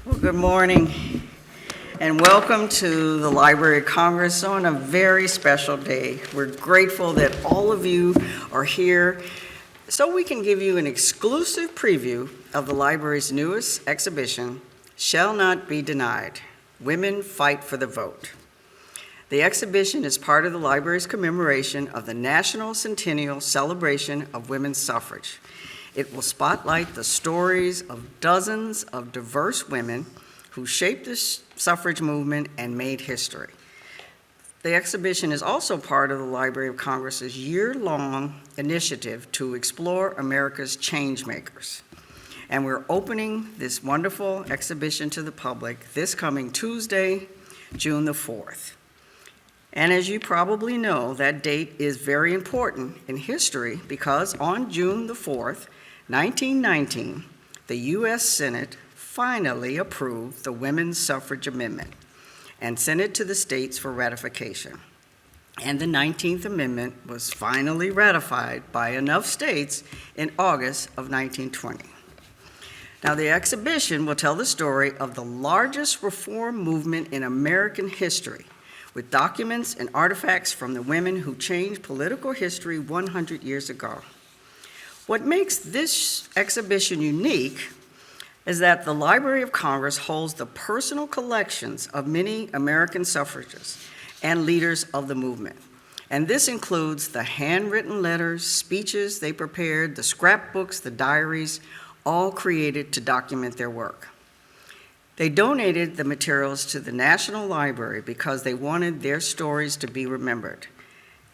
Well, good morning and welcome to the Library of Congress on a very special day. We're grateful that all of you are here so we can give you an exclusive preview of the library's newest exhibition, Shall Not Be Denied: Women Fight for the Vote. The exhibition is part of the library's commemoration of the National Centennial Celebration of Women's Suffrage. It will spotlight the stories of dozens of diverse women who shaped the suffrage movement and made history. The exhibition is also part of the Library of Congress's year-long initiative to explore America's changemakers. And we're opening this wonderful exhibition to the public this coming Tuesday, June the 4th. And as you probably know, that date is very important in history because on June the 4th, 1919, the U.S. Senate finally approved the Women's Suffrage Amendment and sent it to the states for ratification. And the 19th Amendment was finally ratified by enough states in August of 1920. Now, the exhibition will tell the story of the largest reform movement in American history, with documents and artifacts from the women who changed political history 100 years ago. What makes this exhibition unique is that the Library of Congress holds the personal collections of many American suffragists and leaders of the movement. And this includes the handwritten letters, speeches they prepared, the scrapbooks, the diaries, all created to document their work. They donated the materials to the National Library because they wanted their stories to be remembered.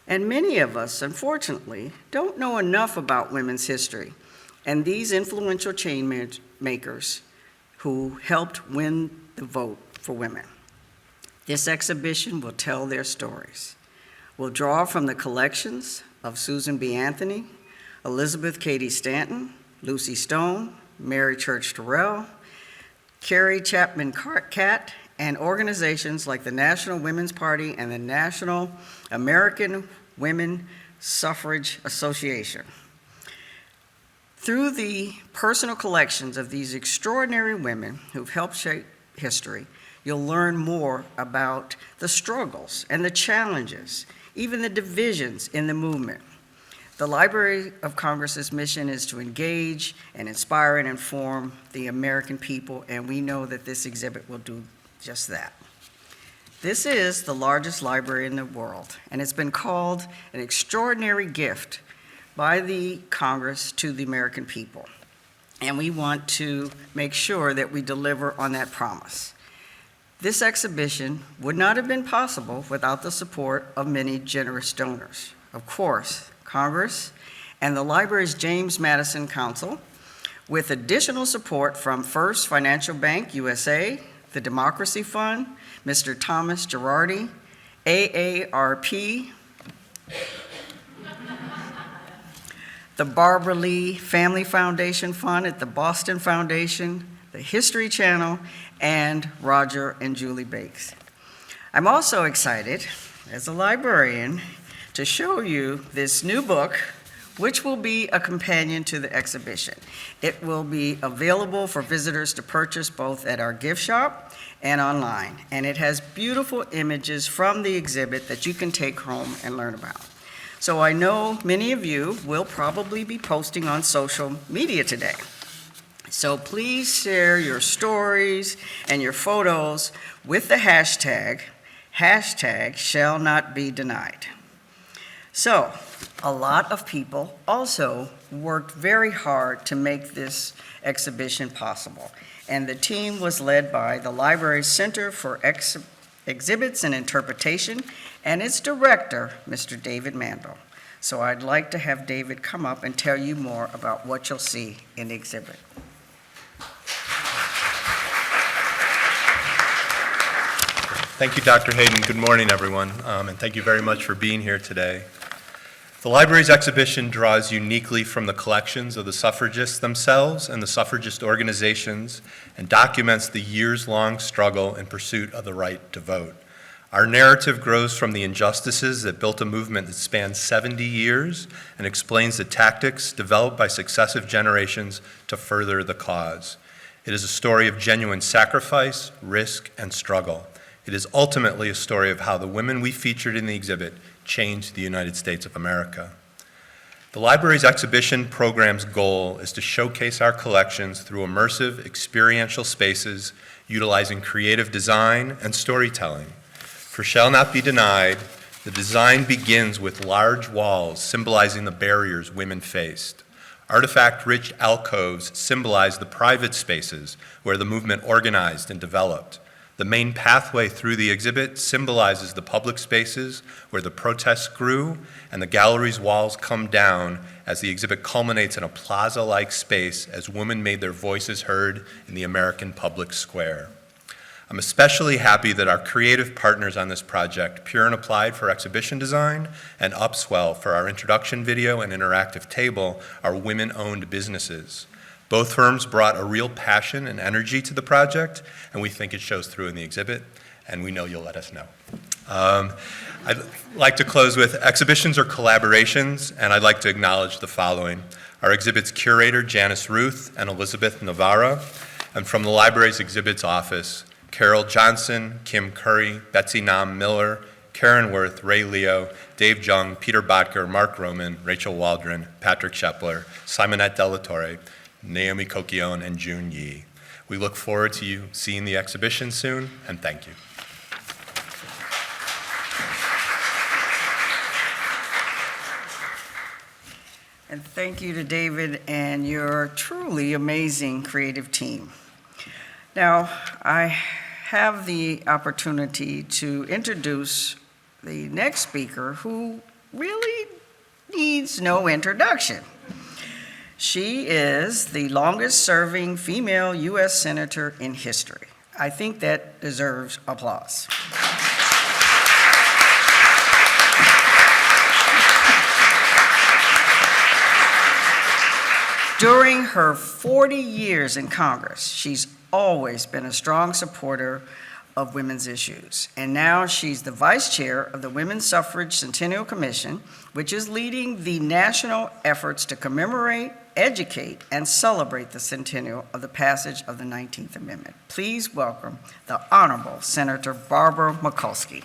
And many of us, unfortunately, don't know enough about women's history and these influential change makers who helped win the vote for women. This exhibition will tell their stories. We'll draw from the collections of Susan B. Anthony, Elizabeth Cady Stanton, Lucy Stone, Mary Church Terrell, Carrie Chapman Catt, and organizations like the National Women's Party and the National American Women Suffrage Association. Through the personal collections of these extraordinary women who've helped shape history, you'll learn more about the struggles and the challenges, even the divisions in the movement. The Library of Congress's mission is to engage and inspire and inform the American people, and we know that this exhibit will do just that. This is the largest library in the world, and it's been called an extraordinary gift by the Congress to the American people. And we want to make sure that we deliver on that promise. This exhibition would not have been possible without the support of many generous donors. Of course, Congress and the library's James Madison Council, with additional support from First Financial Bank USA, the Democracy Fund, Mr. Thomas Girardi, AARP, the Barbara Lee Family Foundation Fund at the Boston Foundation, the History Channel, and Roger and Julie Bakes. I'm also excited, as a librarian, to show you this new book, which will be a companion to the exhibition. It will be available for visitors to purchase both at our gift shop and online. And it has beautiful images from the exhibit that you can take home and learn about. So I know many of you will probably be posting on social media today. So please share your stories and your photos with the hashtag shall not be denied. So, a lot of people also worked very hard to make this exhibition possible. And the team was led by the library's Center for Exhibits and Interpretation and its director, Mr. David Mandel. So I'd like to have David come up and tell you more about what you'll see in the exhibit. Thank you, Dr. Hayden. Good morning, everyone, and thank you very much for being here today. The library's exhibition draws uniquely from the collections of the suffragists themselves and the suffragist organizations and documents the years-long struggle in pursuit of the right to vote. Our narrative grows from the injustices that built a movement that spans 70 years and explains the tactics developed by successive generations to further the cause. It is a story of genuine sacrifice, risk, and struggle. It is ultimately a story of how the women we featured in the exhibit changed the United States of America. The library's exhibition program's goal is to showcase our collections through immersive, experiential spaces utilizing creative design and storytelling. For shall not be denied, the design begins with large walls symbolizing the barriers women faced. Artifact-rich alcoves symbolize the private spaces where the movement organized and developed. The main pathway through the exhibit symbolizes the public spaces where the protests grew, and the gallery's walls come down as the exhibit culminates in a plaza-like space as women made their voices heard in the American public square. I'm especially happy that our creative partners on this project, Pure and Applied for exhibition design and Upswell for our introduction video and interactive table, are women-owned businesses. Both firms brought a real passion and energy to the project, and we think it shows through in the exhibit, and we know you'll let us know. I'd like to close with exhibitions or collaborations, and I'd like to acknowledge the following. Our exhibit's curator, Janice Ruth and Elizabeth Navarra, and from the library's exhibits office, Carol Johnson, Kim Curry, Betsy Nam Miller, Karen Worth, Ray Leo, Dave Jung, Peter Botker, Mark Roman, Rachel Waldron, Patrick Shepler, Simonette Delatorre, Naomi Kokion, and June Yi. We look forward to you seeing the exhibition soon, and thank you. And thank you to David and your truly amazing creative team. Now, I have the opportunity to introduce the next speaker, who really needs no introduction. She is the longest-serving female U.S. Senator in history. I think that deserves applause. During her 40 years in Congress, she's always been a strong supporter of women's issues. And now she's the vice chair of the Women's Suffrage Centennial Commission, which is leading the national efforts to commemorate, educate, and celebrate the centennial of the passage of the 19th Amendment. Please welcome the Honorable Senator Barbara Mikulski.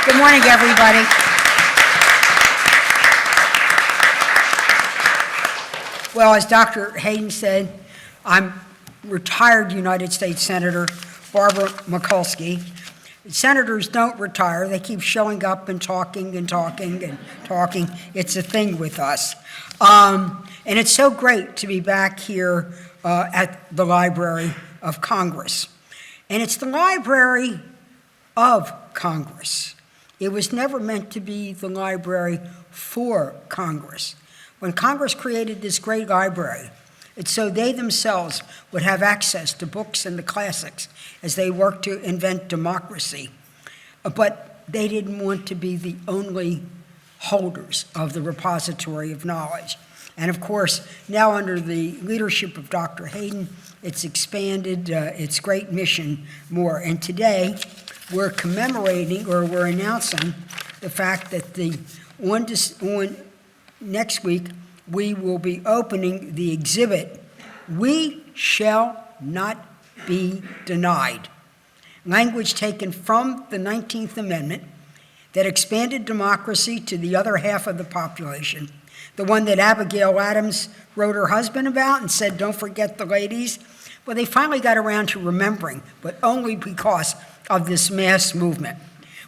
Good morning, everybody. Well, as Dr. Hayden said, I'm retired United States Senator Barbara Mikulski. Senators don't retire. They keep showing up and talking and talking and talking. It's a thing with us. And it's so great to be back here at the Library of Congress. And it's the Library of Congress. It was never meant to be the library for Congress. When Congress created this great library, it's so they themselves would have access to books and the classics as they worked to invent democracy. But they didn't want to be the only holders of the repository of knowledge. And of course, now under the leadership of Dr. Hayden, it's expanded its great mission more. And today, we're commemorating, or we're announcing, the fact that next week, we will be opening the exhibit, "We Shall Not Be Denied," language taken from the 19th Amendment that expanded democracy to the other half of the population, the one that Abigail Adams wrote her husband about and said, "Don't forget the ladies." Well, they finally got around to remembering, but only because of this mass movement.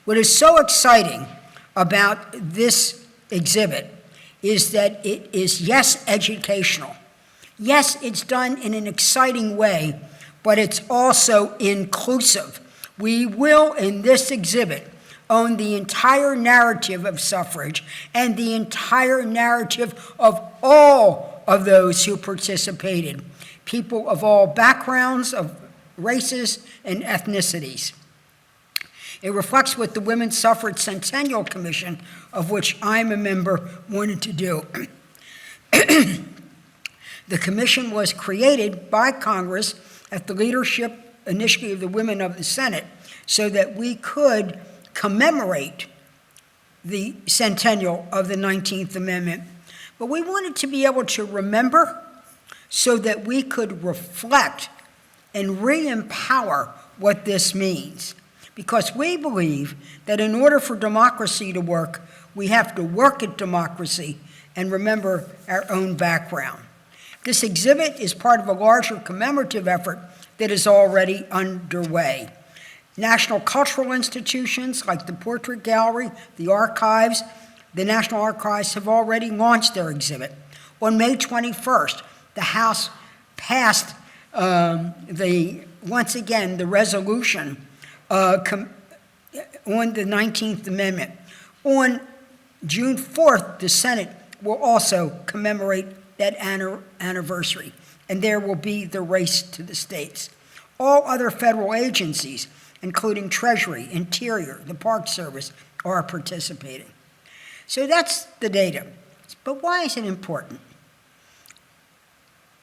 What is so exciting about this exhibit is that it is, yes, educational. Yes, it's done in an exciting way, but it's also inclusive. We will, in this exhibit, own the entire narrative of suffrage and the entire narrative of all of those who participated, people of all backgrounds, of races, and ethnicities. It reflects what the Women's Suffrage Centennial Commission, of which I'm a member, wanted to do. The commission was created by Congress at the leadership initially of the women of the Senate so that we could commemorate the centennial of the 19th Amendment. But we wanted to be able to remember so that we could reflect and re-empower what this means. Because we believe that in order for democracy to work, we have to work at democracy and remember our own background. This exhibit is part of a larger commemorative effort that is already underway. National cultural institutions like the Portrait Gallery, the Archives, the National Archives have already launched their exhibit. On May 21st, the House passed once again the resolution on the 19th Amendment. On June 4th, the Senate will also commemorate that anniversary, and there will be the race to the states. All other federal agencies, including Treasury, Interior, the Park Service, are participating. So that's the data. But why is it important?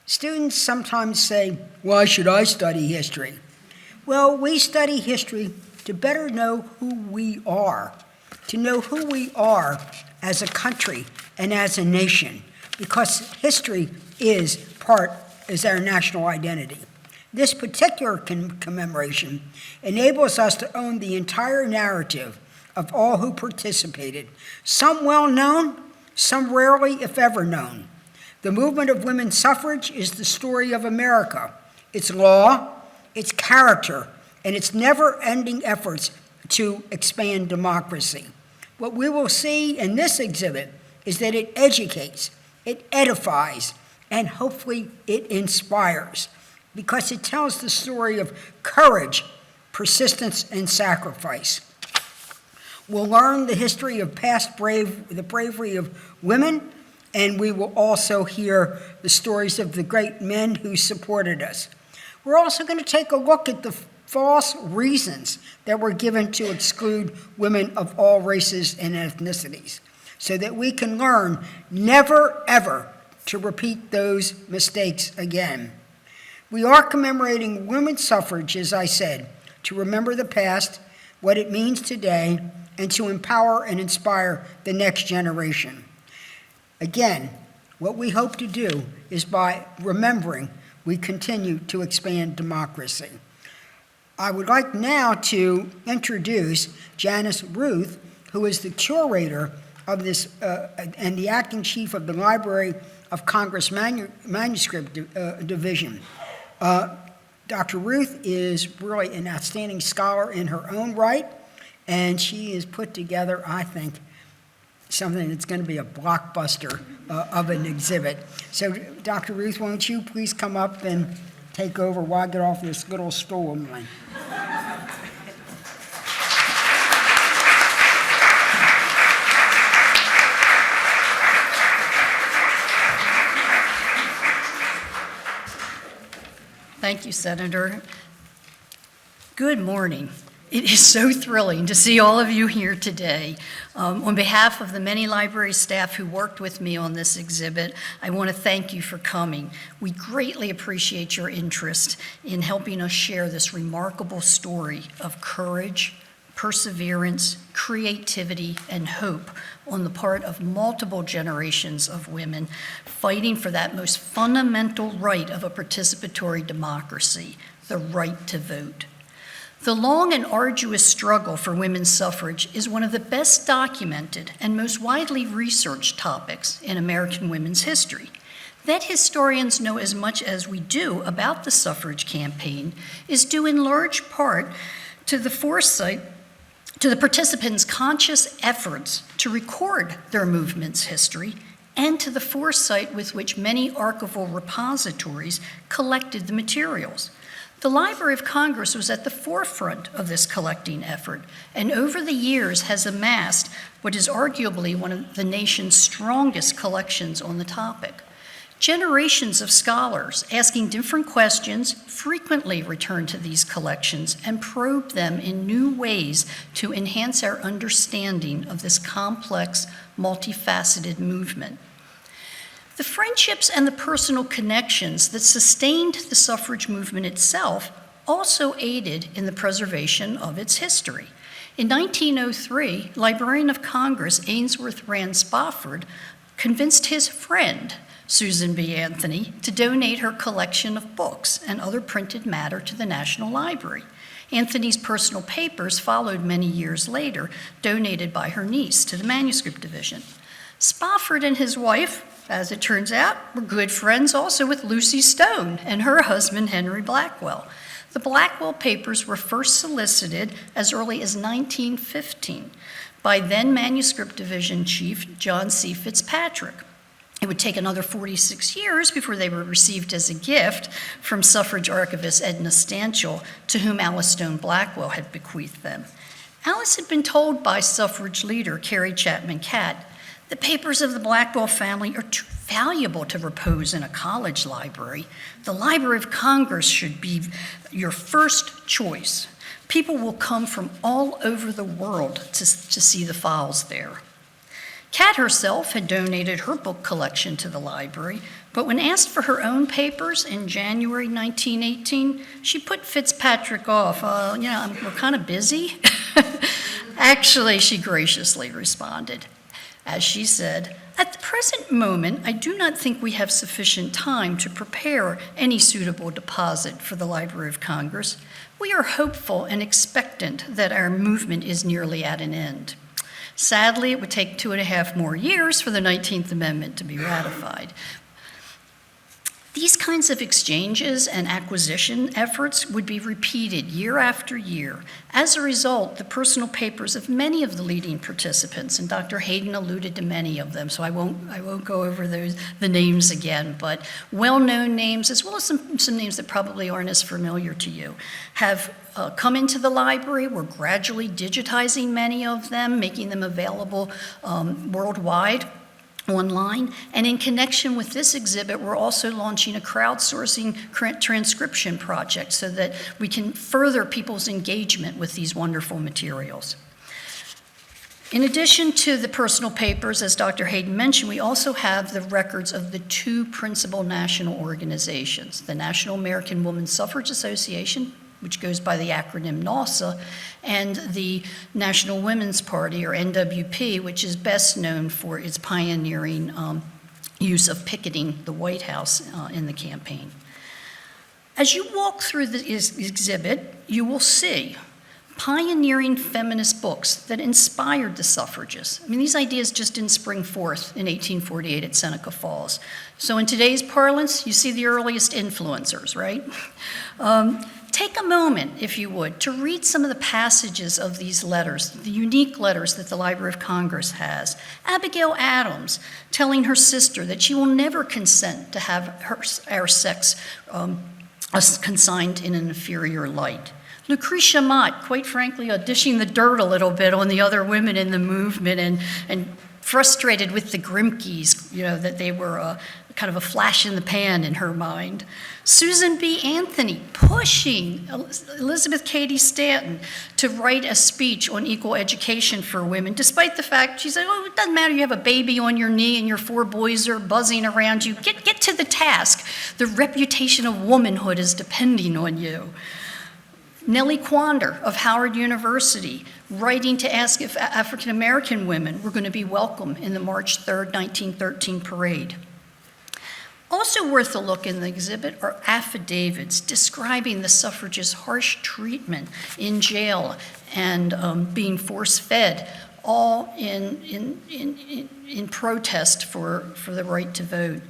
Students sometimes say, why should I study history? Well, we study history to better know who we are, to know who we are as a country and as a nation, because history is our national identity. This particular commemoration enables us to own the entire narrative of all who participated, some well-known, some rarely, if ever, known. The movement of women's suffrage is the story of America, its law, its character, and its never-ending efforts to expand democracy. What we will see in this exhibit is that it educates, it edifies, and hopefully it inspires, because it tells the story of courage, persistence, and sacrifice. We'll learn the history of the bravery of women, and we will also hear the stories of the great men who supported us. We're also going to take a look at the false reasons that were given to exclude women of all races and ethnicities, so that we can learn never, ever to repeat those mistakes again. We are commemorating women's suffrage, as I said, to remember the past, what it means today, and to empower and inspire the next generation. Again, what we hope to do is by remembering, we continue to expand democracy. I would like now to introduce Janice Ruth, who is the curator of this and the acting chief of the Library of Congress Manuscript Division. Dr. Ruth is really an outstanding scholar in her own right, and she has put together, I think, something that's going to be a blockbuster of an exhibit. So, Dr. Ruth, won't you please come up and take over while I get off this little stool of mine? Thank you, Senator. Good morning. It is so thrilling to see all of you here today. On behalf of the many library staff who worked with me on this exhibit, I want to thank you for coming. We greatly appreciate your interest in helping us share this remarkable story of courage, perseverance, creativity, and hope on the part of multiple generations of women fighting for that most fundamental right of a participatory democracy, the right to vote. The long and arduous struggle for women's suffrage is one of the best documented and most widely researched topics in American women's history. That historians know as much as we do about the suffrage campaign is due in large part to the foresight, to the participants' conscious efforts to record their movement's history, and to the foresight with which many archival repositories collected the materials. The Library of Congress was at the forefront of this collecting effort, and over the years has amassed what is arguably one of the nation's strongest collections on the topic. Generations of scholars asking different questions frequently return to these collections and probe them in new ways to enhance our understanding of this complex, multifaceted movement. The friendships and the personal connections that sustained the suffrage movement itself also aided in the preservation of its history. In 1903, Librarian of Congress Ainsworth Rand Spofford convinced his friend, Susan B. Anthony, to donate her collection of books and other printed matter to the National Library. Anthony's personal papers followed many years later, donated by her niece to the manuscript division. Spofford and his wife, as it turns out, were good friends also with Lucy Stone and her husband, Henry Blackwell. The Blackwell papers were first solicited as early as 1915 by then Manuscript Division Chief John C. Fitzpatrick. It would take another 46 years before they were received as a gift from suffrage archivist Edna Stanchel, to whom Alice Stone Blackwell had bequeathed them. Alice had been told by suffrage leader Carrie Chapman Catt, "The papers of the Blackwell family are too valuable to repose in a college library. The Library of Congress should be your first choice. People will come from all over the world to see the files there." Catt herself had donated her book collection to the library, but when asked for her own papers in January 1918, she put Fitzpatrick off. We're kind of busy. Actually, she graciously responded. As she said, "At the present moment, I do not think we have sufficient time to prepare any suitable deposit for the Library of Congress. We are hopeful and expectant that our movement is nearly at an end." Sadly, it would take 2.5 more years for the 19th Amendment to be ratified. These kinds of exchanges and acquisition efforts would be repeated year after year. As a result, the personal papers of many of the leading participants, and Dr. Hayden alluded to many of them, so I won't go over the names again, but well-known names, as well as some names that probably aren't as familiar to you, have come into the library. We're gradually digitizing many of them, making them available worldwide, online. And in connection with this exhibit, we're also launching a crowdsourcing transcription project so that we can further people's engagement with these wonderful materials. In addition to the personal papers, as Dr. Hayden mentioned, we also have the records of the two principal national organizations, the National American Woman Suffrage Association, which goes by the acronym NAWSA, and the National Women's Party, or NWP, which is best known for its pioneering use of picketing the White House in the campaign. As you walk through the exhibit, you will see pioneering feminist books that inspired the suffragists. I mean, these ideas just didn't spring forth in 1848 at Seneca Falls. So in today's parlance, you see the earliest influencers, right? Take a moment, if you would, to read some of the passages of these letters, the unique letters that the Library of Congress has. Abigail Adams telling her sister that she will never consent to have our sex consigned in an inferior light. Lucretia Mott, quite frankly, dishing the dirt a little bit on the other women in the movement and frustrated with the Grimkes, that they were kind of a flash in the pan in her mind. Susan B. Anthony pushing Elizabeth Cady Stanton to write a speech on equal education for women, despite the fact she said, "Oh, it doesn't matter, you have a baby on your knee and your 4 boys are buzzing around you. Get to the task. The reputation of womanhood is depending on you." Nellie Quander of Howard University, writing to ask if African American women were going to be welcome in the March 3rd, 1913 parade. Also worth a look in the exhibit are affidavits describing the suffragists' harsh treatment in jail and being force-fed, all in protest for the right to vote.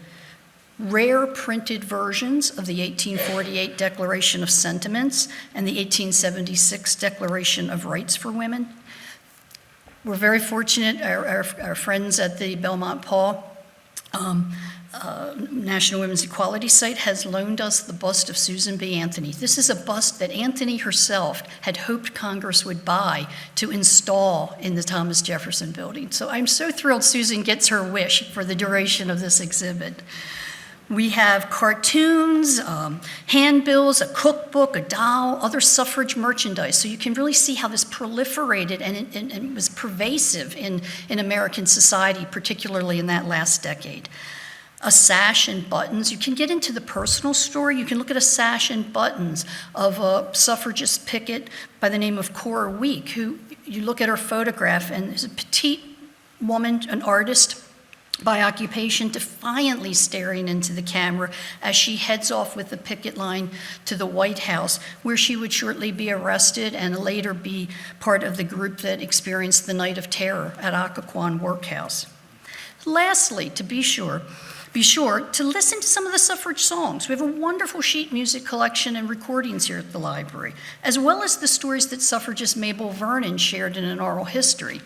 Rare printed versions of the 1848 Declaration of Sentiments and the 1876 Declaration of Rights for Women. We're very fortunate, our friends at the Belmont Paul National Women's Equality Site has loaned us the bust of Susan B. Anthony. This is a bust that Anthony herself had hoped Congress would buy to install in the Thomas Jefferson Building. So I'm so thrilled Susan gets her wish for the duration of this exhibit. We have cartoons, handbills, a cookbook, a doll, other suffrage merchandise. So you can really see how this proliferated and was pervasive in American society, particularly in that last decade. a sash and buttons. You can get into the personal story. You can look at a sash and buttons of a suffragist picket by the name of Cora Week, who you look at her photograph, and is a petite woman, an artist by occupation, defiantly staring into the camera as she heads off with the picket line to the White House, where she would shortly be arrested and later be part of the group that experienced the Night of Terror at Occoquan Workhouse. Lastly, to be sure to listen to some of the suffrage songs. We have a wonderful sheet music collection and recordings here at the library, as well as the stories that suffragist Mabel Vernon shared in an oral history.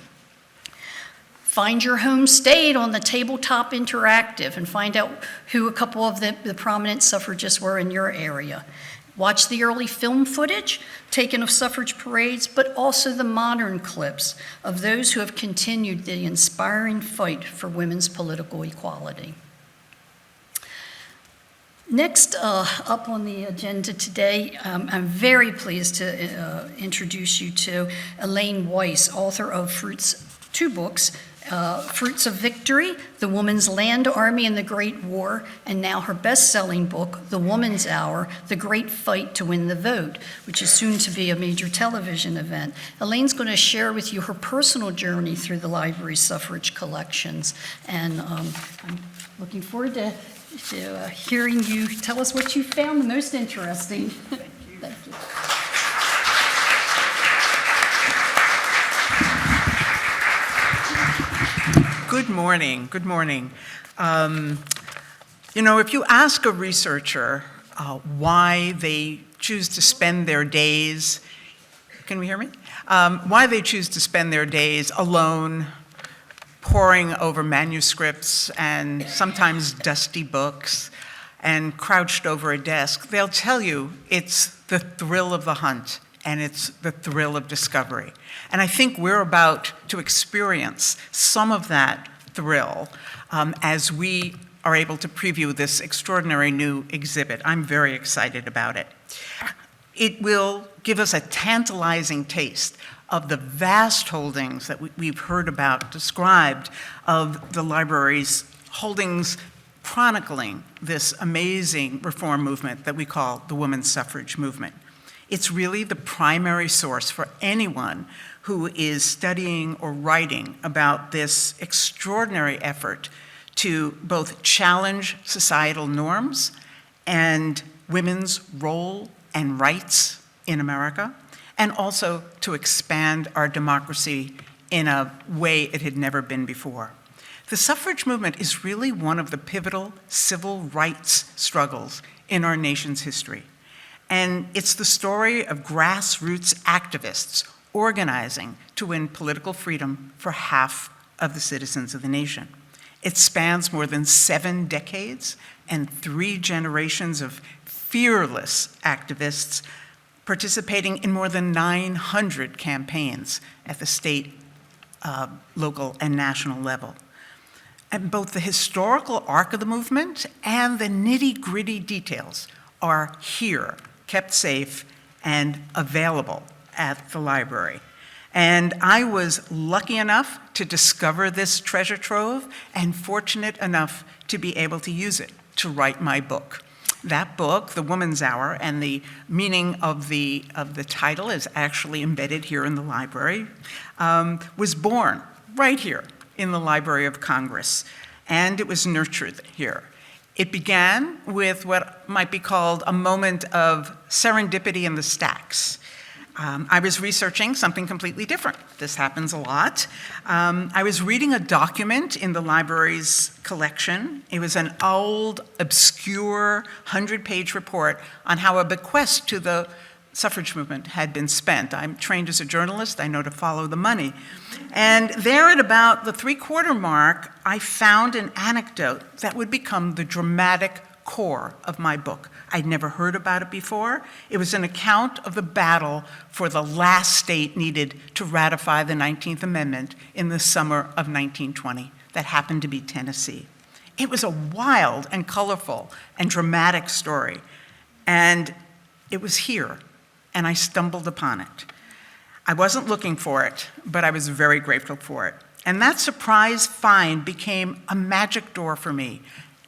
Find Your Home Stayed on the Tabletop Interactive and find out who a couple of the prominent suffragists were in your area. Watch the early film footage taken of suffrage parades, but also the modern clips of those who have continued the inspiring fight for women's political equality. Next up on the agenda today, I'm very pleased to introduce you to Elaine Weiss, author of two books, Fruits of Victory, The Woman's Land Army in the Great War, and now her best-selling book, The Woman's Hour, The Great Fight to Win the Vote, which is soon to be a major television event. Elaine's going to share with you her personal journey through the library's suffrage collections, and I'm looking forward to hearing you tell us what you found the most interesting. Thank you. Thank you. Good morning. Good morning. If you ask a researcher why they choose to spend their days, can we hear me? Why they choose to spend their days alone, poring over manuscripts and sometimes dusty books and crouched over a desk, they'll tell you it's the thrill of the hunt and it's the thrill of discovery. And I think we're about to experience some of that thrill as we are able to preview this extraordinary new exhibit. I'm very excited about it. It will give us a tantalizing taste of the vast holdings that we've heard about described of the library's holdings chronicling this amazing reform movement that we call the women's suffrage movement. It's really the primary source for anyone who is studying or writing about this extraordinary effort to both challenge societal norms and women's role and rights in America, and also to expand our democracy in a way it had never been before. The suffrage movement is really one of the pivotal civil rights struggles in our nation's history. And it's the story of grassroots activists organizing to win political freedom for half of the citizens of the nation. It spans more than 7 decades and 3 generations of fearless activists participating in more than 900 campaigns at the state, local, and national level. And both the historical arc of the movement and the nitty-gritty details are here, kept safe and available at the library. And I was lucky enough to discover this treasure trove and fortunate enough to be able to use it to write my book. That book, The Woman's Hour, and the meaning of the title is actually embedded here in the library, was born right here in the Library of Congress, and it was nurtured here. It began with what might be called a moment of serendipity in the stacks. I was researching something completely different. This happens a lot. I was reading a document in the library's collection. It was an old, obscure 100-page report on how a bequest to the suffrage movement had been spent. I'm trained as a journalist. I know to follow the money. And there at about the 3-quarter mark, I found an anecdote that would become the dramatic core of my book. I'd never heard about it before. It was an account of the battle for the last state needed to ratify the 19th Amendment in the summer of 1920. That happened to be Tennessee. It was a wild and colorful and dramatic story. And it was here, and I stumbled upon it. I wasn't looking for it, but I was very grateful for it. And that surprise find became a magic door for me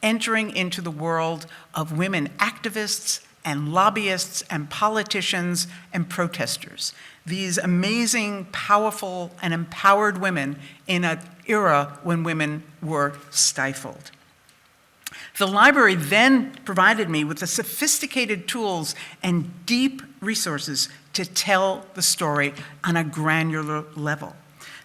entering into the world of women activists and lobbyists and politicians and protesters. These amazing, powerful, and empowered women in an era when women were stifled. The library then provided me with the sophisticated tools and deep resources to tell the story on a granular level.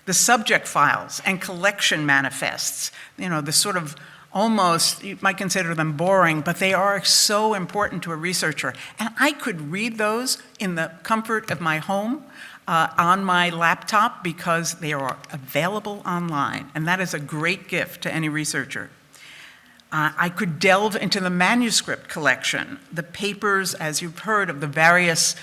The subject files and collection manifests, the sort of almost, you might consider them boring, but they are so important to a researcher. And I could read those in the comfort of my home on my laptop because they are available online. And that is a great gift to any researcher. I could delve into the manuscript collection, the papers, as you've heard, of the various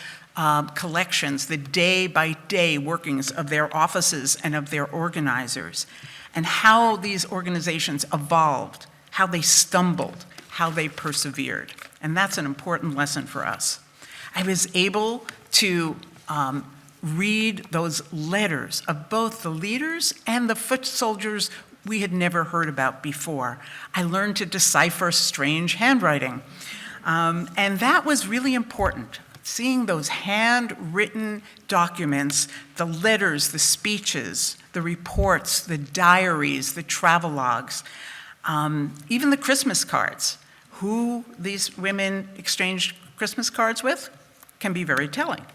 collections, the day-by-day workings of their offices and of their organizers, and how these organizations evolved, how they stumbled, how they persevered. And that's an important lesson for us. I was able to read those letters of both the leaders and the foot soldiers we had never heard about before. I learned to decipher strange handwriting. And that was really important. Seeing those handwritten documents, the letters, the speeches, the reports, the diaries, the travelogues, even the Christmas cards. Who these women exchanged Christmas cards with can be very telling.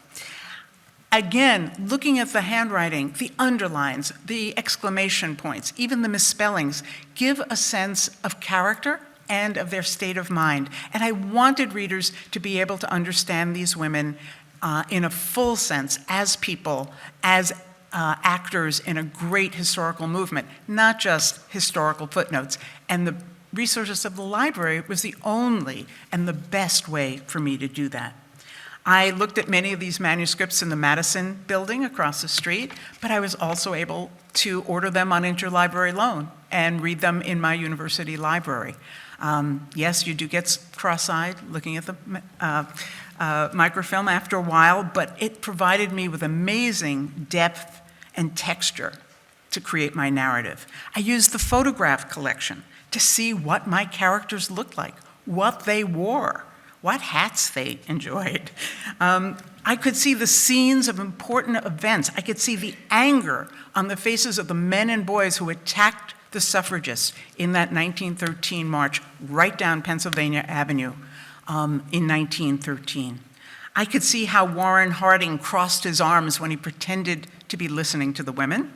Again, looking at the handwriting, the underlines, the exclamation points, even the misspellings, give a sense of character and of their state of mind. And I wanted readers to be able to understand these women in a full sense as people, as actors in a great historical movement, not just historical footnotes. And the resources of the library was the only and the best way for me to do that. I looked at many of these manuscripts in the Madison building across the street, but I was also able to order them on interlibrary loan and read them in my university library. Yes, you do get cross-eyed looking at the microfilm after a while, but it provided me with amazing depth and texture to create my narrative. I used the photograph collection to see what my characters looked like, what they wore, what hats they enjoyed. I could see the scenes of important events. I could see the anger on the faces of the men and boys who attacked the suffragists in that 1913 march right down Pennsylvania Avenue in 1913. I could see how Warren Harding crossed his arms when he pretended to be listening to the women.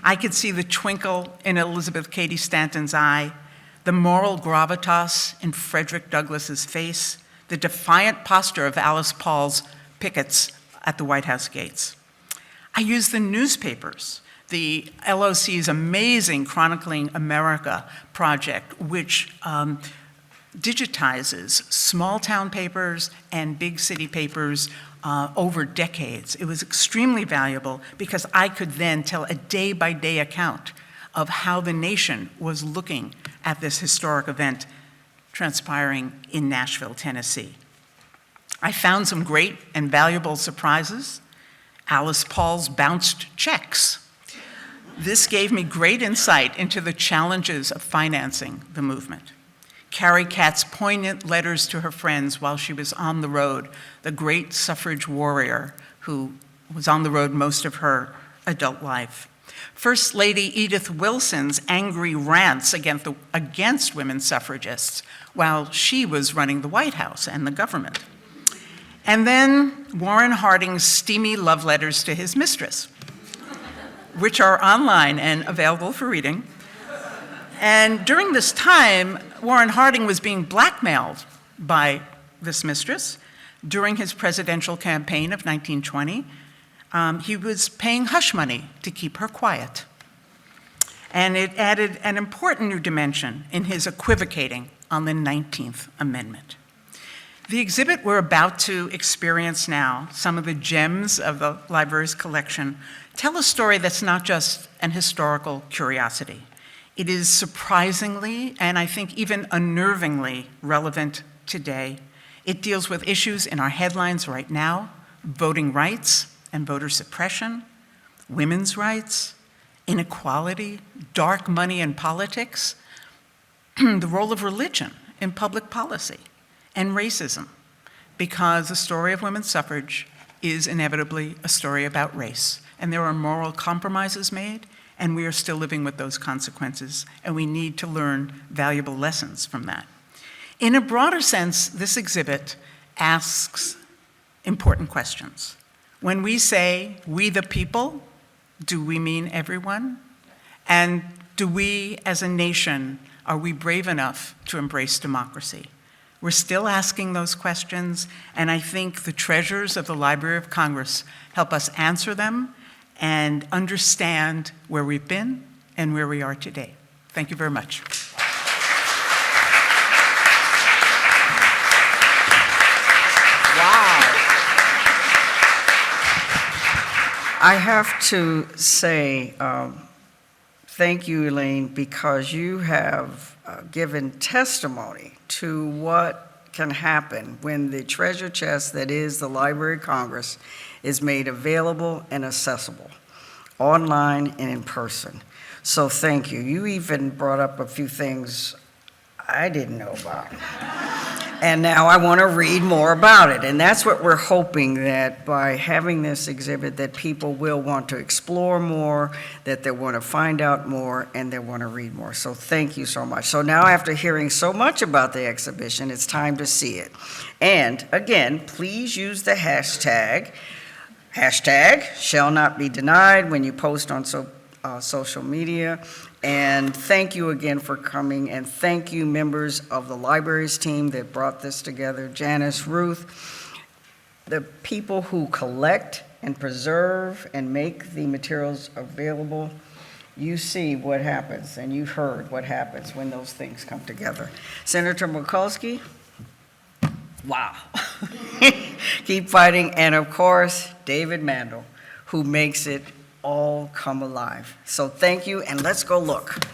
I could see the twinkle in Elizabeth Cady Stanton's eye, the moral gravitas in Frederick Douglass's face, the defiant posture of Alice Paul's pickets at the White House gates. I used the newspapers, the LOC's amazing Chronicling America project, which digitizes small town papers and big city papers over decades. It was extremely valuable because I could then tell a day-by-day account of how the nation was looking at this historic event transpiring in Nashville, Tennessee. I found some great and valuable surprises. Alice Paul's bounced checks. This gave me great insight into the challenges of financing the movement. Carrie Katz's poignant letters to her friends while she was on the road, the great suffrage warrior who was on the road most of her adult life. First Lady Edith Wilson's angry rants against women suffragists while she was running the White House and the government. And then Warren Harding's steamy love letters to his mistress, which are online and available for reading. And during this time, Warren Harding was being blackmailed by this mistress. During his presidential campaign of 1920, he was paying hush money to keep her quiet. And it added an important new dimension in his equivocating on the 19th Amendment. The exhibit we're about to experience now, some of the gems of the library's collection, tell a story that's not just an historical curiosity. It is surprisingly, and I think even unnervingly, relevant today. It deals with issues in our headlines right now: voting rights and voter suppression, women's rights, inequality, dark money in politics, the role of religion in public policy and racism, because the story of women's suffrage is inevitably a story about race. And there are moral compromises made, and we are still living with those consequences, and we need to learn valuable lessons from that. In a broader sense, this exhibit asks important questions. When we say, "we the people," do we mean everyone? And do we, as a nation, are we brave enough to embrace democracy? We're still asking those questions, and I think the treasures of the Library of Congress help us answer them and understand where we've been and where we are today. Thank you very much. I have to say thank you, Elaine, because you have given testimony to what can happen when the treasure chest that is the Library of Congress is made available and accessible, online and in person. So thank you. You even brought up a few things I didn't know about. And now I want to read more about it. And that's what we're hoping, that by having this exhibit, that people will want to explore more, that they want to find out more, and they want to read more. So thank you so much. So now, after hearing so much about the exhibition, it's time to see it. And again, please use the hashtag shall not be denied when you post on social media. And thank you again for coming, and thank you, members of the libraries team that brought this together, Janice, Ruth, the people who collect and preserve and make the materials available. You see what happens, and you've heard what happens when those things come together. Senator Mikulski, wow. Keep fighting, and of course, David Mandel, who makes it all come alive. So thank you, and let's go look.